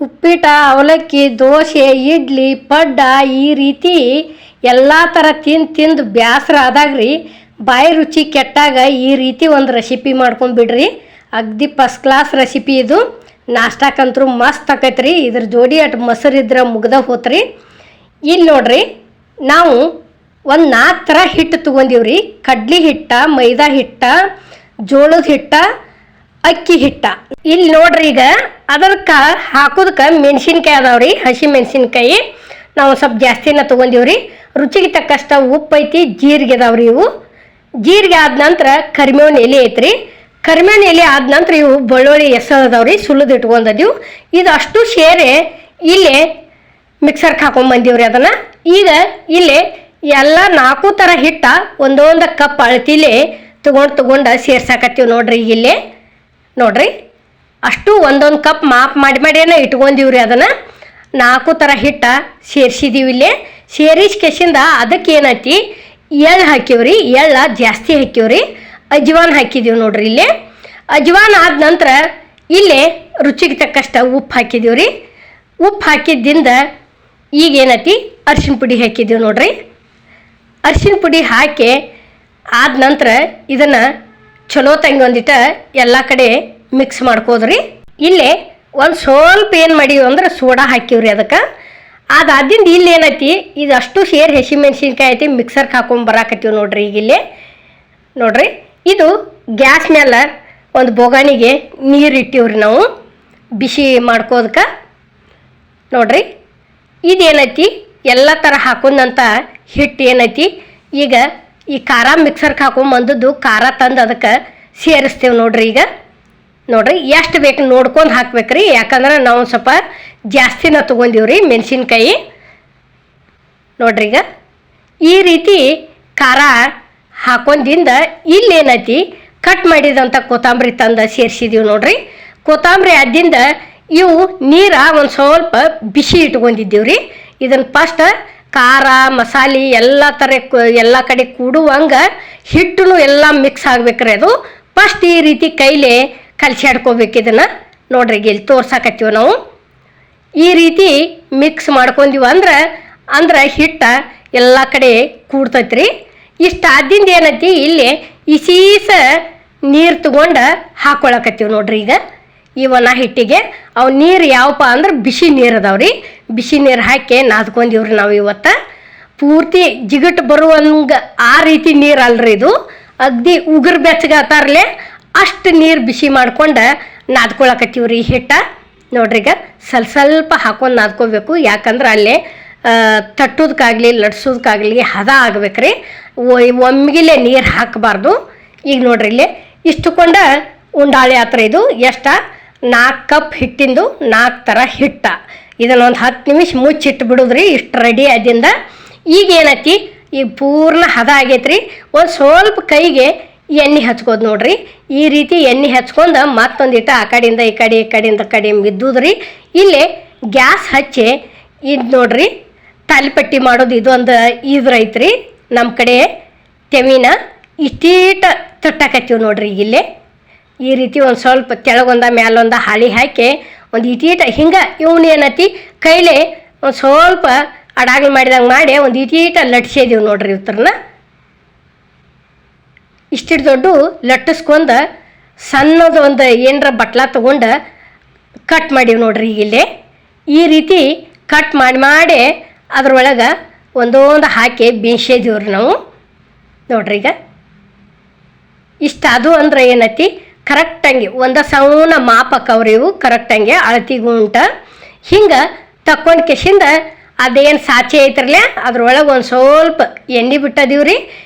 ಉಪ್ಪಿಟ, ಅವಲಕ್ಕಿ, ದೋಸೆ, ಇಡ್ಲಿ, ಪಡ್ಡ ಈ ರೀತಿ ಎಲ್ಲ ಥರ ತಿಂದು ಬೇಸರ ಆದಾಗ್ರಿ ಬಾಯಿ ರುಚಿ ಕೆಟ್ಟಾಗ ಈ ರೀತಿ ಒಂದು ರೆಸಿಪಿ ಮಾಡ್ಕೊಂಡ್ಬಿಡ್ರಿ. ಅಗ್ದಿ ಫಸ್ಟ್ ಕ್ಲಾಸ್ ರೆಸಿಪಿ ಇದು. ನಾಷ್ಟಾಕಂತರೂ ಮಸ್ತ್ ಆಕೈತ್ರಿ. ಇದ್ರ ಜೋಡಿ ಅಟ್ ಮೊಸರಿದ್ರೆ ಮುಗ್ದ ಹೋತ್ರಿ. ಇಲ್ಲಿ ನೋಡ್ರಿ, ನಾವು ಒಂದು 4 ಥರ ಹಿಟ್ಟು ತೊಗೊಂಡಿವ್ರಿ. ಕಡ್ಲಿ ಹಿಟ್ಟ, ಮೈದಾ ಹಿಟ್ಟ, ಜೋಳದ ಹಿಟ್ಟ, ಅಕ್ಕಿ ಹಿಟ್ಟ. ಇಲ್ಲಿ ನೋಡ್ರಿ, ಈಗ ಅದಕ್ಕೆ ಹಾಕೋದಕ್ಕೆ ಮೆಣಸಿನ್ಕಾಯಿ ಅದಾವ್ರಿ, ಹಸಿ ಮೆಣಸಿನ್ಕಾಯಿ ನಾವು ಸ್ವಲ್ಪ ಜಾಸ್ತಿನ ತೊಗೊಂಡಿವ್ರಿ. ರುಚಿಗೆ ತಕ್ಕಷ್ಟ ಉಪ್ಪು ಐತಿ, ಜೀರಿಗೆ ಅದಾವ್ರಿ. ಇವು ಜೀರಿಗೆ ಆದ ನಂತರ ಕರಿಬೇವಿನ ಎಲೆ ಐತ್ರಿ. ಕರಿಬೇವಿನ ಎಲೆ ಆದ ನಂತರ ಇವು ಬೆಳ್ಳುಳ್ಳಿ ಎಸಳು ಅದಾವ್ರಿ, ಸುಲಿದು ಇಟ್ಕೊಂಡದೀವು. ಇದು ಅಷ್ಟು ಸೇರಿ ಇಲ್ಲೇ ಮಿಕ್ಸರ್ಗೆ ಹಾಕೊಂಡ್ಬಂದೀವ್ರಿ ಅದನ್ನು. ಈಗ ಇಲ್ಲೇ ಎಲ್ಲ 4 ಥರ ಹಿಟ್ಟ ಒಂದೊಂದು ಕಪ್ ಅಳತಿಲೆ ತೊಗೊಂಡು ಸೇರ್ಸಾಕತ್ತೀವಿ ನೋಡ್ರಿ. ಈಗ ಇಲ್ಲೇ ನೋಡ್ರಿ, ಅಷ್ಟು ಒಂದೊಂದು ಕಪ್ ಮಾಪ್ ಮಾಡಿನ ಇಟ್ಕೊಂಡಿವ್ರಿ. ಅದನ್ನು 4 ಥರ ಹಿಟ್ಟ ಸೇರಿಸಿದೀವಿ. ಇಲ್ಲೇ ಸೇರಿಸ್ಕೆಸಿಂದ ಅದಕ್ಕೆ ಏನೈತಿ, ಎಳ್ಳು ಹಾಕಿವ್ರಿ. ಎಳ್ಳ ಜಾಸ್ತಿ ಹಾಕಿವ್ರಿ. ಅಜ್ವಾನ್ ಹಾಕಿದೀವಿ ನೋಡ್ರಿ. ಇಲ್ಲೇ ಅಜ್ವಾನ್ ಆದ ನಂತರ ಇಲ್ಲೇ ರುಚಿಗೆ ತಕ್ಕಷ್ಟ ಉಪ್ಪು ಹಾಕಿದೀವ್ರಿ. ಉಪ್ಪು ಹಾಕಿದ್ದಿಂದ ಈಗ ಏನೈತಿ, ಅರಿಶಿನ ಪುಡಿ ಹಾಕಿದೀವಿ ನೋಡ್ರಿ. ಅರಿಶಿನ ಪುಡಿ ಹಾಕಿ ಆದ ನಂತರ ಇದನ್ನು ಚಲೋ ತಂಗಿ ಒಂದಿಟ್ಟು ಎಲ್ಲ ಕಡೆ ಮಿಕ್ಸ್ ಮಾಡ್ಕೋದ್ರಿ. ಇಲ್ಲೇ ಒಂದು ಸ್ವಲ್ಪ ಏನು ಮಾಡೀವಿ ಅಂದ್ರೆ ಸೋಡಾ ಹಾಕಿವ್ರಿ ಅದಕ್ಕೆ. ಅದಾದಿಂದ ಇಲ್ಲಿ ಏನೈತಿ, ಇದು ಅಷ್ಟು ಸೇರಿ ಹಸಿ ಮೆಣಸಿನ್ಕಾಯಿ ಐತಿ ಮಿಕ್ಸರ್ಗೆ ಹಾಕೊಂಬರಾಕತ್ತೀವಿ ನೋಡ್ರಿ. ಈಗ ಇಲ್ಲೇ ನೋಡ್ರಿ, ಇದು ಗ್ಯಾಸ್ ಮೇಲೆ ಒಂದು ಬೋಗಾಣಿಗೆ ನೀರು ಇಟ್ಟಿವ್ರಿ ನಾವು ಬಿಸಿ ಮಾಡ್ಕೋದಕ್ಕೆ ನೋಡ್ರಿ. ಇದೇನೈತಿ, ಎಲ್ಲ ಥರ ಹಾಕೊಂಡಂಥ ಹಿಟ್ಟು ಏನೈತಿ, ಈಗ ಈ ಖಾರ ಮಿಕ್ಸರ್ಗೆ ಹಾಕೊಂಬಂದದ್ದು ಖಾರ ತಂದು ಅದಕ್ಕೆ ಸೇರಿಸ್ತೇವೆ ನೋಡ್ರಿ. ಈಗ ನೋಡ್ರಿ, ಎಷ್ಟು ಬೇಕು ನೋಡ್ಕೊಂಡು ಹಾಕ್ಬೇಕ್ರಿ, ಯಾಕಂದ್ರೆ ನಾವು ಸ್ವಲ್ಪ ಜಾಸ್ತಿನ ತೊಗೊಂಡಿವ್ರಿ ಮೆಣಸಿನ್ಕಾಯಿ ನೋಡ್ರಿ. ಈಗ ಈ ರೀತಿ ಖಾರ ಹಾಕೊಂಡಿಂದ ಇಲ್ಲೇನೈತಿ, ಕಟ್ ಮಾಡಿದಂಥ ಕೊತ್ತಂಬರಿ ತಂದು ಸೇರಿಸಿದೀವಿ ನೋಡ್ರಿ. ಕೊತ್ತಂಬರಿ ಆದಿಂದ ಇವು ನೀರ ಒಂದು ಸ್ವಲ್ಪ ಬಿಸಿ ಇಟ್ಕೊಂಡಿದ್ದೀವ್ರಿ. ಇದನ್ನು ಫಸ್ಟ್ ಖಾರ ಮಸಾಲೆ ಎಲ್ಲ ಕಡೆ ಕೂಡುವಂಗೆ ಹಿಟ್ಟು ಎಲ್ಲ ಮಿಕ್ಸ್ ಆಗ್ಬೇಕ್ರಿ. ಅದು ಫಸ್ಟ್ ಈ ರೀತಿ ಕೈಲೇ ಕಲಸಾಡ್ಕೋಬೇಕು ಇದನ್ನು ನೋಡ್ರಿ. ಇಲ್ಲಿ ತೋರ್ಸಾಕತ್ತೀವಿ ನಾವು. ಈ ರೀತಿ ಮಿಕ್ಸ್ ಮಾಡ್ಕೊಂಡೀವಿ ಅಂದ್ರೆ ಹಿಟ್ಟ ಎಲ್ಲ ಕಡೆ ಕೂಡ್ತೈತ್ರಿ. ಇಷ್ಟು ಆದಿಂದ ಏನೈತಿ, ಇಲ್ಲಿ ಇಸೀಸ ನೀರು ತಗೊಂಡು ಹಾಕ್ಕೊಳಕತ್ತೀವಿ ನೋಡ್ರಿ. ಈಗ ಇವನ್ನ ಹಿಟ್ಟಿಗೆ ಅವು ನೀರು ಯಾವಪ್ಪ ಅಂದ್ರೆ ಬಿಸಿ ನೀರು ಅದಾವ್ರಿ. ಬಿಸಿ ನೀರು ಹಾಕಿ ನಾದ್ಕೊಂಡಿವ್ರಿ ನಾವು. ಇವತ್ತು ಪೂರ್ತಿ ಜಿಗಟ್ ಬರುವಂಗೆ ಆ ರೀತಿ ನೀರು ಅಲ್ರಿ ಇದು. ಅಗ್ದಿ ಉಗುರು ಬೆಚ್ಚಗಾತಾರಲೆ ಅಷ್ಟು ನೀರು ಬಿಸಿ ಮಾಡ್ಕೊಂಡು ನಾದ್ಕೊಳಕತ್ತೀವ್ರಿ ಹಿಟ್ಟ ನೋಡ್ರಿ. ಈಗ ಸ್ವಲ್ಪ ಹಾಕೊಂಡು ನಾದ್ಕೋಬೇಕು, ಯಾಕಂದ್ರೆ ಅಲ್ಲೇ ತಟ್ಟೋದಕ್ಕಾಗಲಿ ಲಟ್ಸೋದಕ್ಕಾಗಲಿ ಹದ ಆಗ್ಬೇಕ್ರಿ. ಒಮ್ಮಿಗಿಲೆ ನೀರು ಹಾಕಬಾರ್ದು. ಈಗ ನೋಡ್ರಿ, ಇಲ್ಲೇ ಇಷ್ಟುಕೊಂಡ ಉಂಡಾಳೆ ಹತ್ರ ಇದು ಎಷ್ಟ 4 ಕಪ್ ಹಿಟ್ಟಿಂದು 4 ಥರ ಹಿಟ್ಟ. ಇದನ್ನೊಂದು 10 ನಿಮಿಷ ಮುಚ್ಚಿಟ್ಟು ಬಿಡೋದ್ರಿ. ಇಷ್ಟು ರೆಡಿ ಆದಿಂದ ಈಗ ಏನೈತಿ, ಈಗ ಪೂರ್ಣ ಹದ ಆಗೈತ್ರಿ. ಒಂದು ಸ್ವಲ್ಪ ಕೈಗೆ ಎಣ್ಣೆ ಹಚ್ಕೋದು ನೋಡ್ರಿ. ಈ ರೀತಿ ಎಣ್ಣೆ ಹಚ್ಕೊಂಡು ಮತ್ತೊಂದಿಟ್ಟು ಆ ಕಡೆಯಿಂದ ಈ ಕಡೆ ಮಿದ್ದುದ್ರಿ. ಇಲ್ಲೇ ಗ್ಯಾಸ್ ಹಚ್ಚಿ ಇದು ನೋಡ್ರಿ, ತಾಲಿಪಟ್ಟಿ ಮಾಡೋದು ಇದೊಂದು ಇದ್ರೈತ್ರಿ ನಮ್ಮ ಕಡೆ. ತೆಮಿನ ಇಷ್ಟೀಟ ತಟ್ಟಾಕತ್ತೀವಿ ನೋಡ್ರಿ. ಇಲ್ಲೇ ಈ ರೀತಿ ಒಂದು ಸ್ವಲ್ಪ ಕೆಳಗೊಂದ ಮ್ಯಾಲೊಂದ ಹಾಳಿ ಹಾಕಿ ಒಂದು ಇಟೀಟ ಹಿಂಗೆ ಇವನು ಏನೈತಿ ಕೈಲೇ ಒಂದು ಸ್ವಲ್ಪ ಅಡಾಗಲು ಮಾಡಿದಂಗೆ ಮಾಡಿ ಒಂದು ಇಟೀಟ ಲಟ್ಸಿದೀವಿ ನೋಡ್ರಿ. ಇವ್ರನ್ನ ಇಷ್ಟಿಟ್ಟು ದೊಡ್ಡ ಲಟ್ಟಿಸ್ಕೊಂಡು ಸಣ್ಣದು ಒಂದು ಏನರ ಬಟ್ಲ ತೊಗೊಂಡು ಕಟ್ ಮಾಡೀವಿ ನೋಡ್ರಿ. ಈಗ ಇಲ್ಲೇ ಈ ರೀತಿ ಕಟ್ ಮಾಡಿ ಅದ್ರೊಳಗೆ ಒಂದೊಂದು ಹಾಕಿ ಬೇಯಿಸಿದೀವ್ರಿ ನಾವು ನೋಡ್ರಿ. ಈಗ ಇಷ್ಟ ಅದು ಅಂದ್ರೆ ಏನೈತಿ, ಕರೆಕ್ಟಂಗೆ ಒಂದು ಸೌನ ಮಾಪಕ್ಕವ್ರಿ ಇವು. ಕರೆಕ್ಟಂಗೆ ಅಳತಿಗುಂಟ ಹಿಂಗೆ ತಕ್ಕೊಂಡು ಕೆಸಿಂದ ಅದೇನು ಸಾಚೆ ಐತ್ರಲ್ಲ ಅದ್ರೊಳಗೆ ಒಂದು ಸ್ವಲ್ಪ ಎಣ್ಣೆ ಬಿಟ್ಟದೀವ್ರಿ.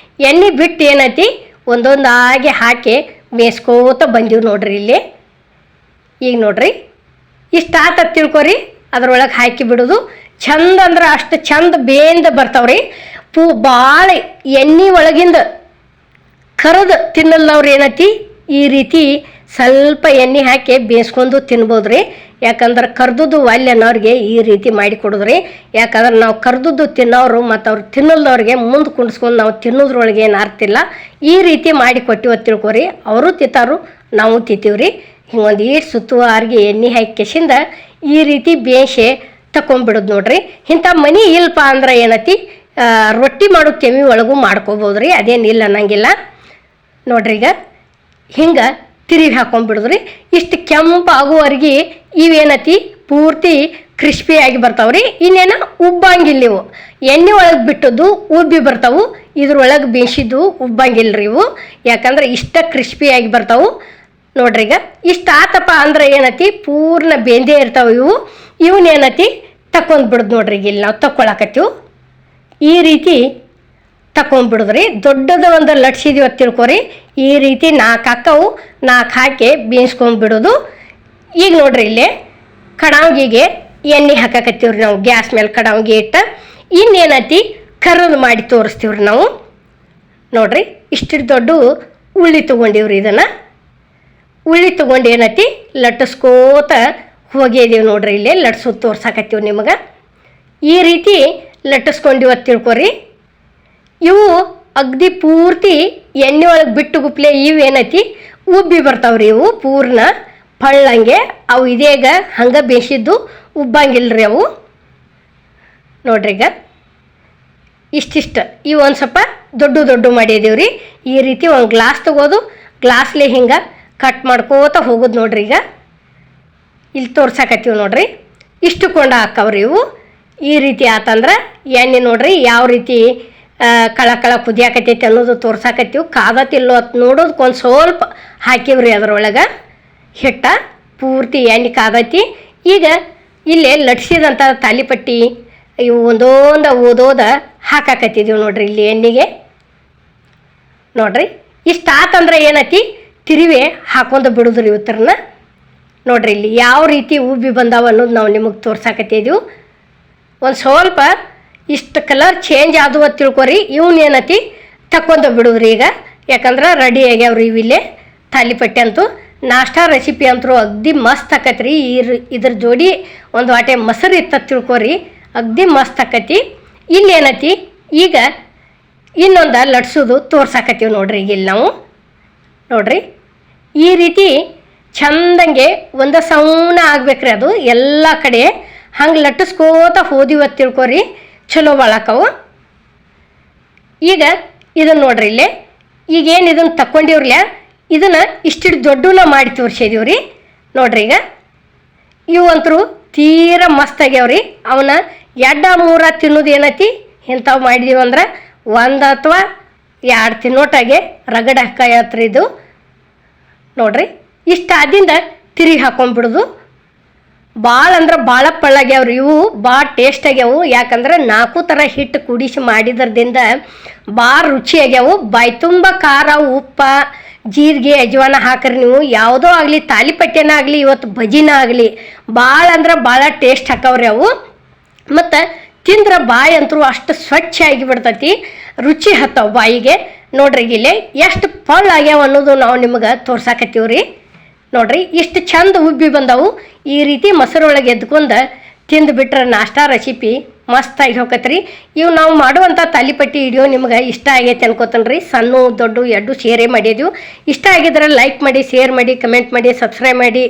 ಎಣ್ಣೆ ಬಿಟ್ಟು ಏನೈತಿ ಒಂದೊಂದಾಗಿ ಹಾಕಿ ಬೇಯಿಸ್ಕೋತ ಬಂದೀವಿ ನೋಡ್ರಿ. ಇಲ್ಲಿ ಈಗ ನೋಡ್ರಿ, ಇಷ್ಟು ಆತ ತಿಳ್ಕೊರಿ. ಅದ್ರೊಳಗೆ ಹಾಕಿ ಬಿಡೋದು ಚಂದ ಅಂದ್ರೆ ಅಷ್ಟು ಚಂದ ಬೇಂದ ಬರ್ತಾವ್ರಿ. ಭಾಳ ಎಣ್ಣೆ ಒಳಗಿಂದ ಕರೆದು ತಿನ್ನಲ್ಲವ್ರು ಏನೈತಿ ಈ ರೀತಿ ಸ್ವಲ್ಪ ಎಣ್ಣೆ ಹಾಕಿ ಬೇಯಿಸ್ಕೊಂಡು ತಿನ್ಬೋದ್ರಿ. ಯಾಕಂದ್ರೆ ಕರ್ದುದು ಅನ್ನೋರಿಗೆ ಈ ರೀತಿ ಮಾಡಿ ಕೊಡೋದ್ರಿ. ಯಾಕಂದ್ರೆ ನಾವು ಕರ್ದುದ್ದು ತಿನ್ನೋರು ಮತ್ತು ಅವ್ರು ತಿನ್ನಲ್ದವ್ರಿಗೆ ಮುಂದೆ ಕುಂಡಿಸ್ಕೊಂಡು ನಾವು ತಿನ್ನೋದ್ರೊಳಗೆ ಏನು ಅರ್ತಿಲ್ಲ. ಈ ರೀತಿ ಮಾಡಿ ಕೊಟ್ಟಿವ ತಿಳ್ಕೊರಿ. ಅವರು ತಿಂತಾರು, ನಾವು ತಿಂತೀವ್ರಿ. ಹಿಂಗೊಂದು ಈಟ್ ಸುತ್ತುವಾರಿಗೆ ಎಣ್ಣೆ ಹಾಕಿ ಕೆಸಿಂದ ಈ ರೀತಿ ಬೇಸೆ ತಕೊಂಡ್ಬಿಡೋದು ನೋಡ್ರಿ. ಇಂಥ ಮನೆ ಇಲ್ಪ ಅಂದ್ರೆ ಏನತಿ ರೊಟ್ಟಿ ಮಾಡೋ ಕೆಮ್ಮಿ ಒಳಗೂ ಮಾಡ್ಕೋಬೋದ್ರಿ, ಅದೇನಿಲ್ಲ ಅನ್ನಂಗಿಲ್ಲ ನೋಡ್ರಿ. ಈಗ ಹಿಂಗೆ ತಿರುಗಿ ಹಾಕೊಂಡ್ಬಿಡುದ್ರಿ. ಇಷ್ಟು ಕೆಂಪಾಗುವವರೆಗೆ ಇವೇನತಿ ಪೂರ್ತಿ ಕ್ರಿಸ್ಪಿಯಾಗಿ ಬರ್ತಾವ್ರಿ. ಇನ್ನೇನು ಉಬ್ಬಂಗಿಲ್ಲ, ಇವು ಎಣ್ಣೆ ಒಳಗೆ ಬಿಟ್ಟದ್ದು ಉಬ್ಬಿ ಬರ್ತಾವು, ಇದ್ರೊಳಗೆ ಬೇಯಿಸಿದ್ದು ಉಬ್ಬಂಗಿಲ್ರಿ ಇವು, ಯಾಕಂದ್ರೆ ಇಷ್ಟ ಕ್ರಿಸ್ಪಿಯಾಗಿ ಬರ್ತಾವು ನೋಡ್ರಿ. ಈಗ ಇಷ್ಟ ಆತಪ್ಪ ಅಂದ್ರೆ ಏನತಿ ಪೂರ್ಣ ಬೆಂದೇ ಇರ್ತಾವೆ ಇವು. ಇವನ್ನೇನತಿ ತಕೊಂಡ್ಬಿಡುದು ನೋಡ್ರಿ. ಈಗ ಇಲ್ಲಿ ನಾವು ತಕ್ಕೊಳಕತ್ತೀವಿ ಈ ರೀತಿ ತಕೊಂಡ್ಬಿಡುದ್ರಿ. ದೊಡ್ಡದ ಒಂದು ಲಟ್ಸಿದೀವಿ ಅಂತ ತಿಳ್ಕೊರಿ. ಈ ರೀತಿ 4 ಹಾಕವು, 4 ಹಾಕಿ ಬೇಯಿಸ್ಕೊಂಡ್ಬಿಡೋದು. ಈಗ ನೋಡ್ರಿ ಇಲ್ಲೇ ಕಡಾವಿಗೆ ಎಣ್ಣೆ ಹಾಕಕತ್ತೀವ್ರಿ ನಾವು ಗ್ಯಾಸ್ ಮೇಲೆ ಕಡಾವಿಗೆ ಇಟ್ಟು. ಇನ್ನೇನತಿ ಕರದು ಮಾಡಿ ತೋರಿಸ್ತೀವ್ರಿ ನಾವು ನೋಡ್ರಿ. ಇಷ್ಟು ದೊಡ್ಡ ಉಳ್ಳಿ ತೊಗೊಂಡಿವ್ರಿ. ಇದನ್ನು ಉಳ್ಳಿ ತೊಗೊಂಡು ಏನತಿ ಲಟ್ಟಿಸ್ಕೋತ ಹೋಗಿದೀವಿ ನೋಡ್ರಿ. ಇಲ್ಲೇ ಲಟ್ಸೋದು ತೋರ್ಸಾಕತ್ತೀವಿ ನಿಮಗೆ. ಈ ರೀತಿ ಲಟ್ಟಿಸ್ಕೊಂಡಿವಿ ಅಂತ ತಿಳ್ಕೊರಿ. ಇವು ಅಗ್ದಿ ಪೂರ್ತಿ ಎಣ್ಣೆ ಒಳಗೆ ಬಿಟ್ಟು ಗುಪ್ಲೆ ಇವೇನತಿ ಉಬ್ಬಿ ಬರ್ತಾವ್ರಿ. ಇವು ಪೂರ್ಣ ಪಳ್ಳಂಗೆ ಅವು ಇದೀಗ ಹಂಗೆ ಬೇಯಿಸಿದ್ದು ಉಬ್ಬಂಗಿಲ್ರಿ ಅವು ನೋಡ್ರಿ. ಈಗ ಇಷ್ಟಿಷ್ಟು ಇವು ಒಂದು ಸ್ವಲ್ಪ ದೊಡ್ಡ ಮಾಡಿದೀವ್ರಿ. ಈ ರೀತಿ ಒಂದು ಗ್ಲಾಸ್ ತಗೋದು, ಗ್ಲಾಸ್ಲೆ ಹಿಂಗೆ ಕಟ್ ಮಾಡ್ಕೋತ ಹೋಗೋದು ನೋಡ್ರಿ. ಈಗ ಇಲ್ಲಿ ತೋರ್ಸಾಕತ್ತೀವಿ ನೋಡ್ರಿ. ಇಷ್ಟು ಕೊಂಡ ಹಾಕವ್ರಿ ಇವು. ಈ ರೀತಿ ಆತಂದ್ರೆ ಎಣ್ಣೆ ನೋಡ್ರಿ ಯಾವ ರೀತಿ ಕಳ ಕುದಿಯಾಕತ್ತೈತಿ ಅನ್ನೋದು ತೋರ್ಸಾಕತ್ತೀವಿ. ಕಾದತಿಲ್ಲೋ ಅಂತ ನೋಡೋದಕ್ಕೆ ಒಂದು ಸ್ವಲ್ಪ ಹಾಕಿವ್ರಿ ಅದರೊಳಗೆ ಹಿಟ್ಟ. ಪೂರ್ತಿ ಎಣ್ಣೆ ಕಾದೈತಿ. ಈಗ ಇಲ್ಲೇ ಲಟ್ಸಿದಂಥ ತಾಲಿಪಟ್ಟಿ ಇವು ಒಂದೊಂದು ಓದೋದ ಹಾಕಾಕತ್ತಿದ್ದೀವಿ ನೋಡ್ರಿ ಇಲ್ಲಿ ಎಣ್ಣೆಗೆ ನೋಡ್ರಿ. ಇಷ್ಟು ಆತಂದ್ರೆ ಏನತಿ ತಿರುವೆ ಹಾಕೊಂಡು ಬಿಡೋದ್ರಿ ಇವತ್ತರನ್ನ ನೋಡ್ರಿ. ಇಲ್ಲಿ ಯಾವ ರೀತಿ ಉಬ್ಬಿ ಬಂದಾವ ಅನ್ನೋದು ನಾವು ನಿಮಗೆ ತೋರ್ಸಾಕತ್ತಿದ್ದೀವಿ. ಒಂದು ಸ್ವಲ್ಪ ಇಷ್ಟು ಕಲರ್ ಚೇಂಜ್ ಆದವು ಅಂತ ತಿಳ್ಕೊರಿ. ಇವನ್ನೇನತಿ ತಕ್ಕೊಂಡು ಬಿಡೋದ್ರಿ ಈಗ, ಯಾಕಂದ್ರೆ ರೆಡಿ ಆಗ್ಯಾವ್ರಿ ಇವಿಲ್ಲೇ ತಾಲಿಪಟ್ಟಿ ಅಂತೂ. ನಾಷ್ಟಾ ರೆಸಿಪಿ ಅಂತೂ ಅಗ್ದಿ ಮಸ್ತ್ ಆಕತ್ರಿ. ಇದ್ರ ಜೋಡಿ ಒಂದು ವಾಟೆ ಮೊಸರು ಇತ್ತ ತಿಳ್ಕೊರಿ, ಅಗ್ದಿ ಮಸ್ತ್ ಆಕತಿ. ಇಲ್ಲೇನತಿ ಈಗ ಇನ್ನೊಂದು ಲಟ್ಸೋದು ತೋರ್ಸಾಕತ್ತೀವಿ ನೋಡ್ರಿ. ಈಗ ಇಲ್ಲಿ ನಾವು ನೋಡ್ರಿ ಈ ರೀತಿ ಚಂದಂಗೆ ಒಂದು ಸೌಣ ಆಗ್ಬೇಕ್ರಿ ಅದು ಎಲ್ಲ ಕಡೆ. ಹಂಗೆ ಲಟ್ಟಿಸ್ಕೋತ ಹೋದಿವಿ ಅಂತ ತಿಳ್ಕೊರಿ, ಚಲೋ ಬಾಳಾಕವು. ಈಗ ಇದನ್ನು ನೋಡ್ರಿ ಇಲ್ಲೇ ಈಗೇನು ಇದನ್ನು ತಕ್ಕೊಂಡಿವ್ರಲ್ಲ, ಇದನ್ನು ಇಷ್ಟಿಟ್ಟು ದೊಡ್ಡನ ಮಾಡಿ ತೋರಿಸಿದೀವ್ರಿ ನೋಡ್ರಿ. ಈಗ ಇವು ಅಂತರೂ ತೀರ ಮಸ್ತ್ ಆಗ್ಯಾವ್ರಿ. ಅವನ್ನ 2-3 ತಿನ್ನೋದು ಏನೈತಿ ಇಂಥವು ಮಾಡಿದೀವಿ ಅಂದ್ರೆ 1 ಅಥವಾ 2 ತಿನ್ನೋಟಾಗೆ ರಗಡ ಹಾಕತ್ರಿ ಇದು ನೋಡ್ರಿ. ಇಷ್ಟು ಆದಿಂದ ತಿರುಗಿ ಹಾಕೊಂಡ್ಬಿಡೋದು. ಭಾಳ ಅಂದ್ರೆ ಭಾಳ ಪಳ್ಳಾಗ್ಯಾವ್ರಿ ಇವು, ಭಾಳ ಟೇಸ್ಟ್ ಆಗ್ಯಾವು. ಯಾಕಂದ್ರೆ 4 ಥರ ಹಿಟ್ಟು ಕುಡಿಸಿ ಮಾಡಿದ್ರದಿಂದ ಭಾಳ ರುಚಿ ಆಗ್ಯಾವು. ಬಾಯಿ ತುಂಬ ಖಾರ, ಉಪ್ಪ, ಜೀರಿಗೆ, ಅಜ್ವಾನ ಹಾಕ್ರಿ ನೀವು. ಯಾವುದೋ ಆಗಲಿ ತಾಲಿಪಟ್ಟೆನ ಆಗಲಿ ಇವತ್ತು ಬಜಿನ ಆಗಲಿ ಭಾಳ ಅಂದ್ರೆ ಭಾಳ ಟೇಸ್ಟ್ ಹಾಕವ್ರಿ ಅವು. ಮತ್ತು ತಿಂದ್ರೆ ಬಾಯಿ ಅಂತರೂ ಅಷ್ಟು ಸ್ವಚ್ಛ ಆಗಿಬಿಡ್ತೈತಿ, ರುಚಿ ಹತ್ತವು ಬಾಯಿಗೆ ನೋಡ್ರಿ. ಇಲ್ಲಿ ಎಷ್ಟು ಪಳ್ಳಾಗ್ಯಾವ ಅನ್ನೋದು ನಾವು ನಿಮಗೆ ತೋರ್ಸಾಕತ್ತೀವ್ರಿ ನೋಡ್ರಿ. ಇಷ್ಟು ಚಂದ ಉಬ್ಬಿ ಬಂದವು. ಈ ರೀತಿ ಮೊಸರೊಳಗೆ ಎದ್ಕೊಂಡು ತಿಂದುಬಿಟ್ರೆ ನಾಷ್ಟಾ ರೆಸಿಪಿ ಮಸ್ತಾಗಿ ಹೋಗತ್ರಿ. ಇವು ನಾವು ಮಾಡುವಂಥ ತಾಲಿಪಟ್ಟಿ ವಿಡಿಯೋ ನಿಮ್ಗೆ ಇಷ್ಟ ಆಗೈತೆ ಅನ್ಕೋತನ್ರಿ. ಸಣ್ಣ ದೊಡ್ಡ ಎರಡು ಶೇರೇ ಮಾಡಿದ್ವಿ. ಇಷ್ಟ ಆಗಿದ್ರೆ ಲೈಕ್ ಮಾಡಿ, ಶೇರ್ ಮಾಡಿ, ಕಮೆಂಟ್ ಮಾಡಿ, ಸಬ್ಸ್ಕ್ರೈಬ್ ಮಾಡಿ.